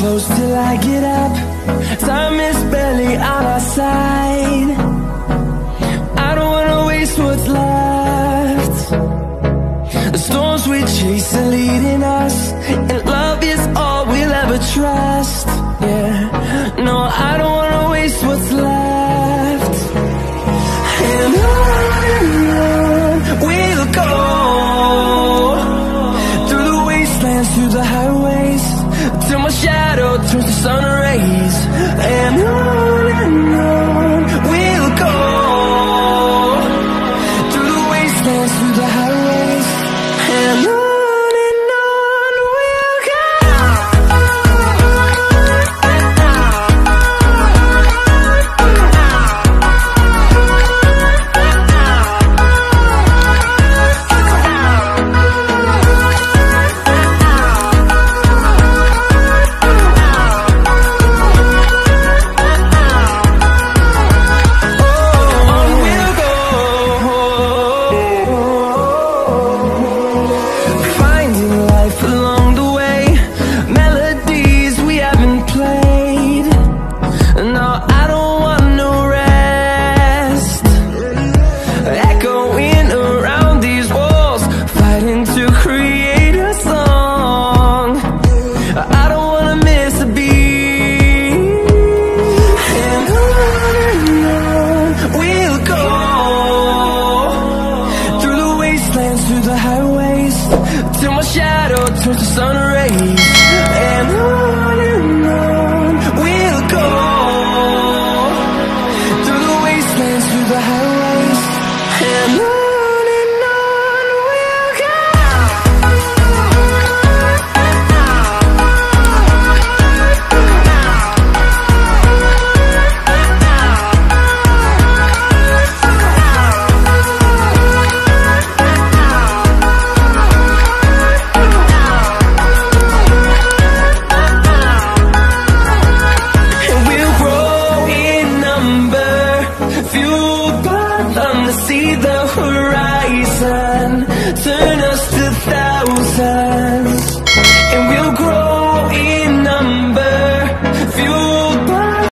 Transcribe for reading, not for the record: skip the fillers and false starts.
close till I get up. Time is barely on our side. I don't wanna waste what's left. The storms we chase are leading us, and love is all we'll ever trust. Yeah, no, I don't wanna waste what's left. And on we'll go, through the wastelands, through the highways, till my shadow turns to sun rays. And on we'll go, through the wastelands, through the highways, and on we'll go. Through the highways, till my shadow turns to sun rays. And